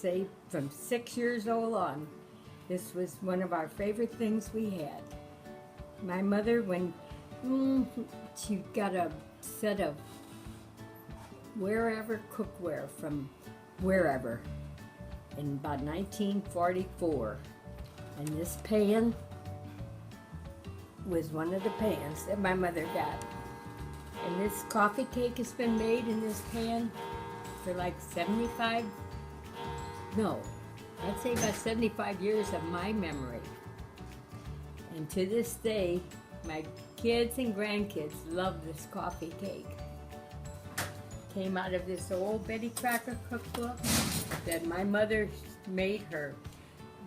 say from 6 years old on, this was one of our favorite things we had. My mother, when she got a set of wherever cookware from wherever in about 1944, and this pan was one of the pans that my mother got. And this coffee cake has been made in this pan for like 75, no, I'd say about 75 years of my memory. And to this day, my kids and grandkids love this coffee cake. Came out of this old Betty Crocker cookbook that my mother made her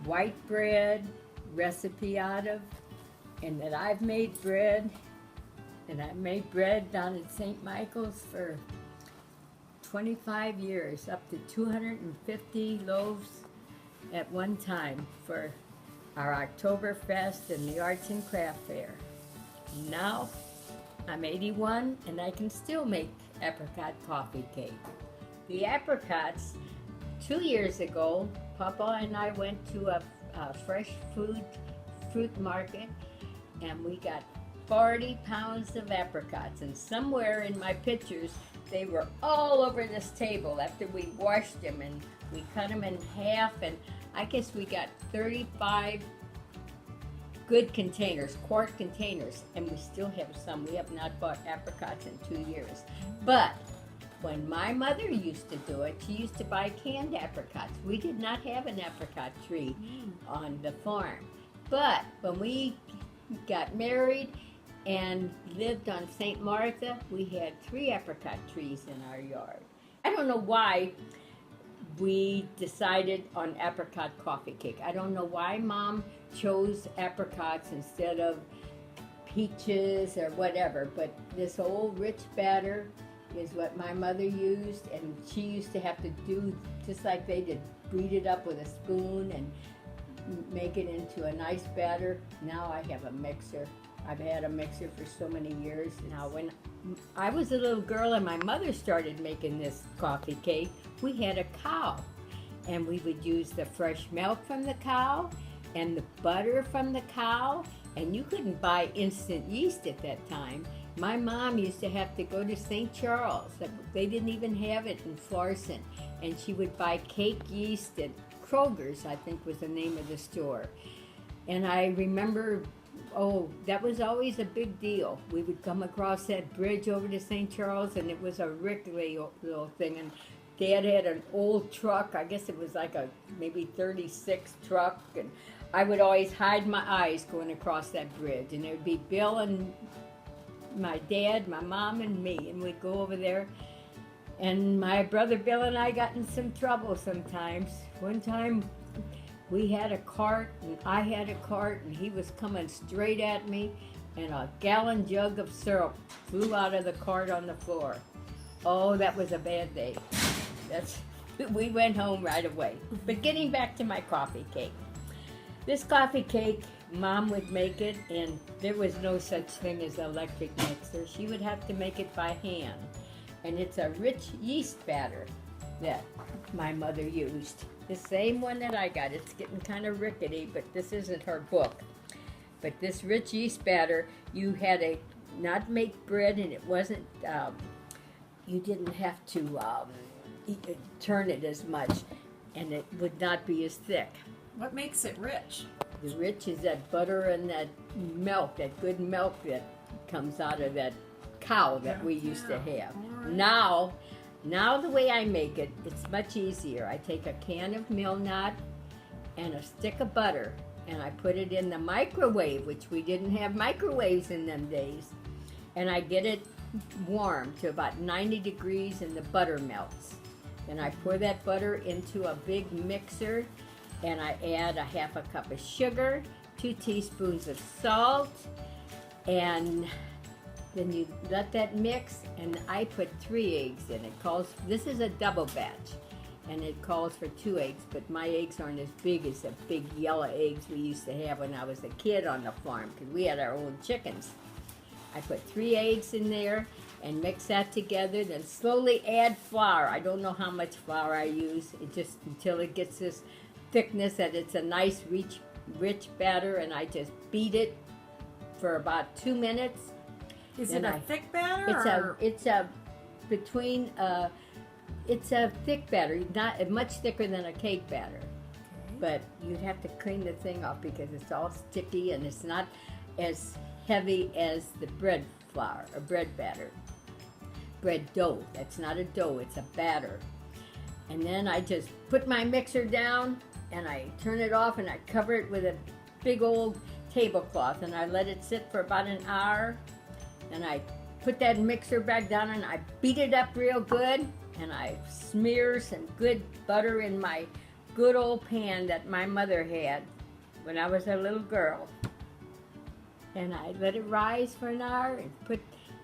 white bread recipe out of, and that I've made bread, and I made bread down at St. Michael's for 25 years, up to 250 loaves at one time for our Oktoberfest and the Arts and Craft Fair. Now, I'm 81 and I can still make apricot coffee cake. The apricots, 2 years ago, Papa and I went to a fresh fruit market, and we got 40 pounds of apricots, and somewhere in my pictures they were all over this table after we washed them and we cut them in half, and I guess we got 35 good containers, quart containers, and we still have some. We have not bought apricots in 2 years. But when my mother used to do it, she used to buy canned apricots. We did not have an apricot tree on the farm. But when we got married and lived on St. Martha, we had 3 apricot trees in our yard. I don't know why we decided on apricot coffee cake. I don't know why Mom chose apricots instead of peaches or whatever, but this old rich batter is what my mother used, and she used to have to do just like they did, beat it up with a spoon and make it into a nice batter. Now I have a mixer. I've had a mixer for so many years. Now when I was a little girl and my mother started making this coffee cake, we had a cow, and we would use the fresh milk from the cow and the butter from the cow, and you couldn't buy instant yeast at that time. My mom used to have to go to St. Charles. They didn't even have it in Florissant, and she would buy cake yeast at Kroger's, I think was the name of the store. And I remember, that was always a big deal. We would come across that bridge over to St. Charles, and it was a rickety little thing. And Dad had an old truck. I guess it was like a maybe 36 truck. And I would always hide my eyes going across that bridge. And there would be Bill and my dad, my mom, and me. And we'd go over there. And my brother Bill and I got in some trouble sometimes. One time, we had a cart, and I had a cart, and he was coming straight at me, and a gallon jug of syrup flew out of the cart on the floor. Oh, that was a bad day. We went home right away. But getting back to my coffee cake. This coffee cake, Mom would make it, and there was no such thing as an electric mixer. She would have to make it by hand. And it's a rich yeast batter that my mother used. The same one that I got. It's getting kind of rickety, but this isn't her book. But this rich yeast batter, you had to not make bread, and it wasn't, you didn't have to turn it as much, and it would not be as thick. What makes it rich? The rich is that butter and that milk, that good milk that comes out of that cow that we used to have. Right. Now the way I make it, it's much easier. I take a can of Milnot and a stick of butter, and I put it in the microwave, which we didn't have microwaves in them days, and I get it warm to about 90 degrees, and the butter melts. Then I pour that butter into a big mixer, and I add a half a cup of sugar, 2 teaspoons of salt, and then you let that mix, and I put 3 eggs in. This is a double batch, and it calls for 2 eggs, but my eggs aren't as big as the big yellow eggs we used to have when I was a kid on the farm, because we had our own chickens. I put 3 eggs in there. and mix that together. Then slowly add flour. I don't know how much flour I use. It just until it gets this thickness that it's a nice rich batter, and I just beat it for about 2 minutes. Is Then it a thick batter? It's a between it's a thick batter, not much thicker than a cake batter. Okay. But you'd have to clean the thing off because it's all sticky and it's not as heavy as the bread flour or bread batter. Bread dough. That's not a dough, it's a batter. And then I just put my mixer down and I turn it off and I cover it with a big old tablecloth and I let it sit for about an hour. And I put that mixer back down and I beat it up real good and I smear some good butter in my good old pan that my mother had when I was a little girl. And I let it rise for an hour and put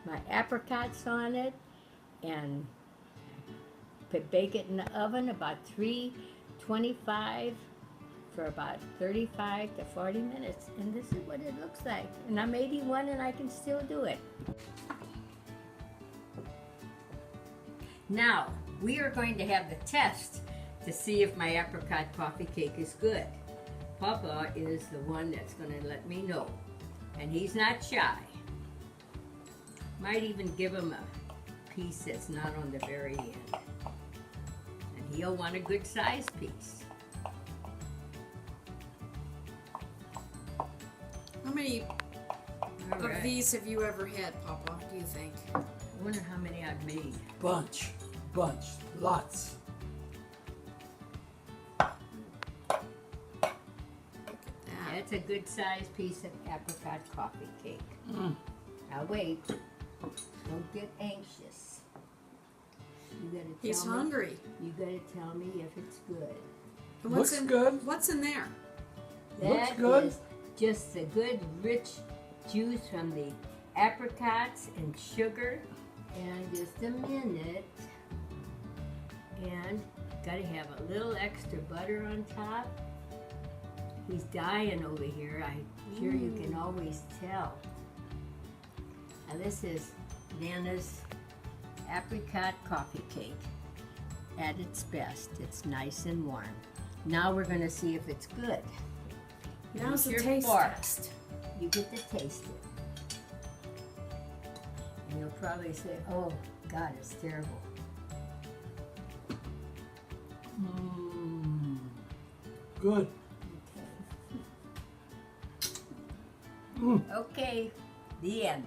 my apricots on it and bake it in the oven about 325 for about 35 to 40 minutes. And this is what it looks like. And I'm 81 and I can still do it. Now, we are going to have the test to see if my apricot coffee cake is good. Papa is the one that's going to let me know. And he's not shy. Might even give him a piece that's not on the very end. And he'll want a good sized piece. How many All of right. these have you ever had, Papa, do you think? I wonder how many I've made. Bunch, lots. Look at that. That's a good sized piece of apricot coffee cake. Now wait. Don't get anxious. You gotta tell He's me. hungry. You gotta tell me if it's good. And Looks good. What's in there? Looks That good. is just the good rich juice from the apricots and sugar. And just a minute. And gotta have a little extra butter on top. He's dying over here. I'm sure you can always tell. Now this is Nana's apricot coffee cake at its best. It's nice and warm. Now we're gonna see if it's good. Now's the Here's taste your fork. test. You get to taste it. And you'll probably say, oh, God, it's terrible. Good. Okay, the end.